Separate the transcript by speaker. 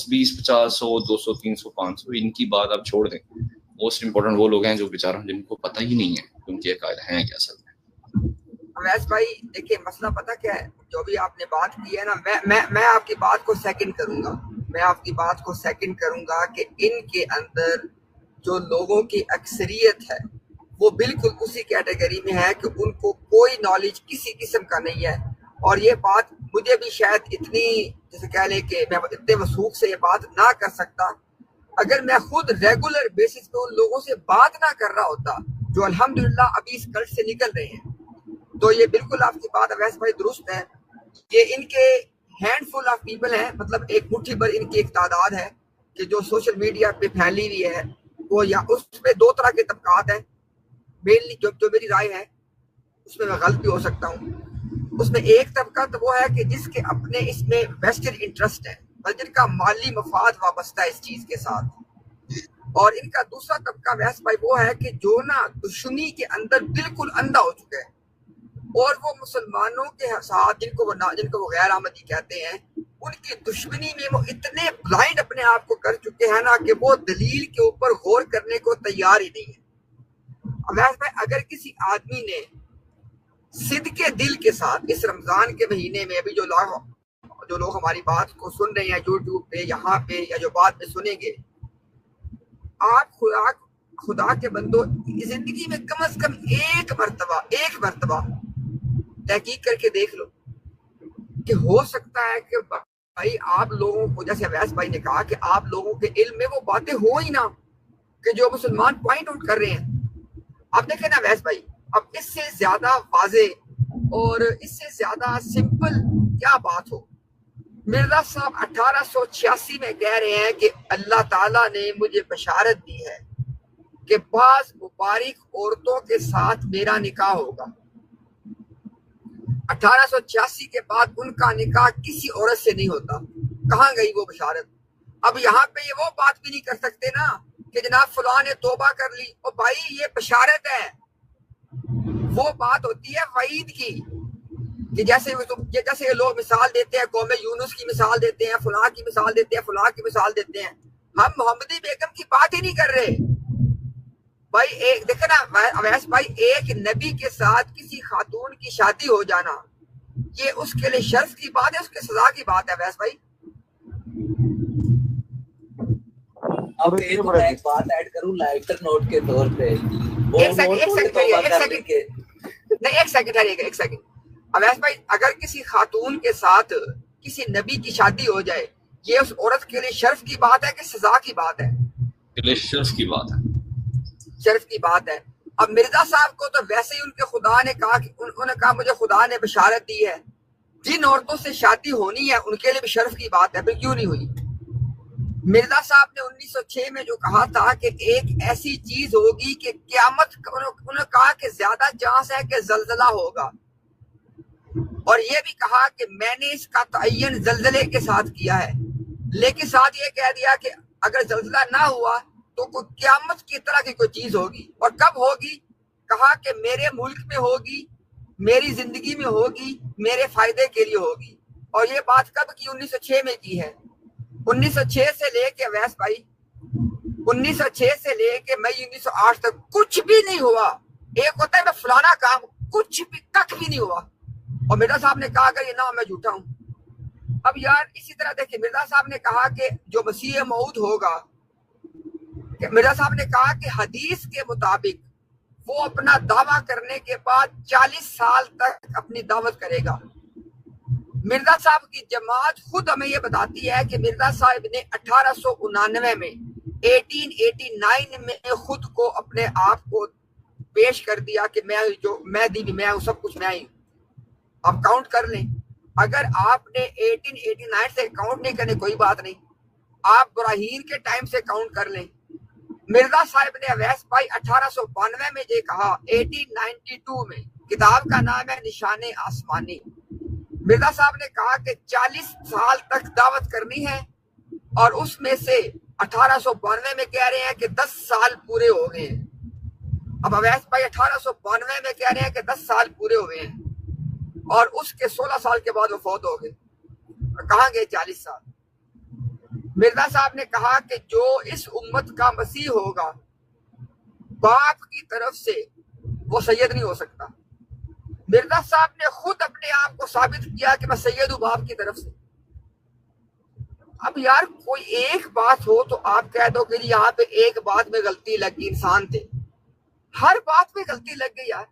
Speaker 1: 20, 50, 100, 200, 300, 500 ان کی بات آپ چھوڑ دیں. موسٹ امپورٹنٹ وہ لوگ ہیں جو بیچارہ جن کو پتہ ہی نہیں ہے ان کے عقائد ہیں کیا اصل میں.
Speaker 2: اویس بھائی دیکھیں مسئلہ پتہ کیا ہے, جو بھی آپ نے بات کی ہے نا, میں آپ کی بات کو سیکنڈ کروں گا, میں آپ کی بات کو سیکنڈ کروں گا کہ ان کے اندر جو لوگوں کی اکثریت ہے وہ بالکل اسی کیٹیگری میں ہے کہ ان کو کوئی نالج کسی قسم کا نہیں ہے. اور یہ بات مجھے بھی شاید اتنی جیسے کہہ لیں کہ میں اتنے وثوق سے یہ بات نہ کر سکتا اگر میں خود ریگولر بیسس پہ ان لوگوں سے بات نہ کر رہا ہوتا جو الحمدللہ ابھی اس کلٹ سے نکل رہے ہیں. تو یہ بالکل آپ کی بات اویس بھائی درست ہے کہ ان کے ہینڈ فل آف پیپل ہیں, مطلب ایک مٹھی بھر ان کی ایک تعداد ہے کہ جو سوشل میڈیا پہ پھیلی ہوئی ہے وہ, یا اس پہ دو طرح کے طبقات ہیں مینلی, جو میری رائے ہے اس میں غلط بھی ہو سکتا ہوں. اس میں ایک طبقہ تو وہ ہے کہ جس کے اپنے اس میں ویسٹڈ انٹرسٹ ہے اور جن کا مالی مفاد وابستہ ہے اس چیز کے ساتھ, اور ان کا دوسرا طبقہ ویس بھائی وہ ہے کہ جو نا دشمنی کے اندر بالکل اندھا ہو چکا ہے اور وہ مسلمانوں کے ساتھ جن کو وہ غیر آمدی کہتے ہیں ان کی دشمنی میں وہ اتنے بلائنڈ اپنے آپ کو کر چکے ہیں نا کہ وہ دلیل کے اوپر غور کرنے کو تیار ہی نہیں ہے. اویس بھائی اگر کسی آدمی نے صدقے دل کے ساتھ اس رمضان کے مہینے میں ابھی جو لوگ ہماری بات کو سن رہے ہیں یوٹیوب پہ یہاں پہ یا جو بات میں سنیں گے, آپ خدا کے بندو زندگی میں کم از کم ایک مرتبہ تحقیق کر کے دیکھ لو کہ ہو سکتا ہے کہ بھائی آپ لوگوں کو, جیسے اویس بھائی نے کہا کہ آپ لوگوں کے علم میں وہ باتیں ہو ہی نہ کہ جو مسلمان پوائنٹ آؤٹ کر رہے ہیں. اب دیکھیں نا اویس بھائی, اب اس سے زیادہ واضح اور اس سے زیادہ سمپل کیا بات ہو. مرزا صاحب 1886 میں کہہ رہے ہیں کہ اللہ تعالیٰ نے مجھے بشارت دی ہے کہ بعض مبارک عورتوں کے ساتھ میرا نکاح ہوگا. 1886 کے بعد ان کا نکاح کسی عورت سے نہیں ہوتا. کہاں گئی وہ بشارت؟ اب یہاں پہ یہ وہ بات بھی نہیں کر سکتے نا کہ جناب فلاں نے توبہ کر لی. اور بھائی یہ بشارت ہے, وہ بات ہوتی ہے وعید کی کہ جیسے یہ لوگ مثال دیتے ہیں قوم یونس کی مثال دیتے ہیں, فلاں کی مثال دیتے ہیں, فلاں کی مثال دیتے ہیں. ہم محمدی بیگم کی بات ہی نہیں کر رہے بھائی. ایک دیکھیں نا اویس بھائی, ایک نبی کے ساتھ کسی خاتون کی شادی ہو جانا یہ اس کے لیے شرف کی بات ہے, اس کے سزا کی بات ہے اویس بھائی.
Speaker 3: اب ایک بات ایڈ کروں لائٹر نوٹ کے طور پہ,
Speaker 2: ایک سیکنڈ اویس بھائی, اگر کسی خاتون کے ساتھ کسی نبی کی شادی ہو جائے یہ اس عورت کے لیے شرف کی بات ہے کہ سزا کی بات ہے؟
Speaker 1: شرف کی بات ہے,
Speaker 2: شرف کی بات ہے. اب مرزا صاحب کو تو ویسے ہی ان کے خدا نے کہا کہ انہوں نے کہا مجھے خدا نے بشارت دی ہے, جن عورتوں سے شادی ہونی ہے ان کے لیے بھی شرف کی بات ہے, پھر کیوں نہیں ہوئی؟ مرزا صاحب نے 1906 میں جو کہا تھا کہ ایک ایسی چیز ہوگی کہ قیامت, انہوں نے کہا کہ زیادہ چانس ہے کہ زلزلہ ہوگا, اور یہ بھی کہا کہ میں نے اس کا تعین زلزلے کے ساتھ کیا ہے, لیکن ساتھ یہ کہہ دیا کہ اگر زلزلہ نہ ہوا تو کوئی قیامت کی طرح کی کوئی چیز ہوگی. اور کب ہوگی؟ کہا کہ میرے ملک میں ہوگی, میری زندگی میں ہوگی, میرے فائدے کے لیے ہوگی. اور یہ بات کب کی؟ 1906 میں کی ہے. 1906 سے لے کے اویس بھائی 1906 سے لے کے مئی 1908 تک کچھ بھی نہیں ہوا. ایک ہوتا ہے میں فلانا کام, کچھ بھی تک بھی نہیں ہوا. اور مرزا صاحب نے کہا کہ یہ نہ میں جھوٹا ہوں. اب یار اسی طرح دیکھیں, مرزا صاحب نے کہا کہ جو مسیح موعود ہوگا, کہ مرزا صاحب نے کہا کہ حدیث کے مطابق وہ اپنا دعویٰ کرنے کے بعد 40 سال تک اپنی دعوت کرے گا. مرزا صاحب کی جماعت خود ہمیں یہ بتاتی ہے کہ مرزا صاحب نے 1899 میں 1889 میں خود کو اپنے آپ کو پیش کر دیا کہ میں دی میں ہوں, سب کچھ میں ہی ہوں. آپ کاؤنٹ کر لیں, اگر آپ نے 1889 سے کاؤنٹ نہیں کرنے کوئی بات نہیں, آپ براہین کے ٹائم سے کاؤنٹ کر لیں. مرزا صاحب نے اویس بھائی 1892 میں یہ کہا, 1892 میں, کتاب کا نام ہے نشان آسمانی. مرزا صاحب نے کہا کہ 40 سال تک دعوت کرنی ہے, اور اس میں سے 1892 میں کہہ رہے ہیں کہ 10 سال پورے ہو گئے ہیں. اب اویس بھائی 1892 میں کہہ رہے ہیں کہ 10 سال پورے ہوئے ہیں, اور اس کے 16 سال کے بعد وہ فوت ہو گئے. کہاں گئے 40 سال؟ مرزا صاحب نے کہا کہ جو اس امت کا مسیح ہوگا باپ کی طرف سے وہ سید نہیں ہو سکتا. مرزا صاحب نے خود اپنے آپ کو ثابت کیا کہ میں سید ہوں باپ کی طرف سے. اب یار کوئی ایک بات ہو تو آپ کہہ دو کہ یہاں پہ ایک بات میں غلطی لگ گئی, انسان تھے, ہر بات میں غلطی لگ گئی یار.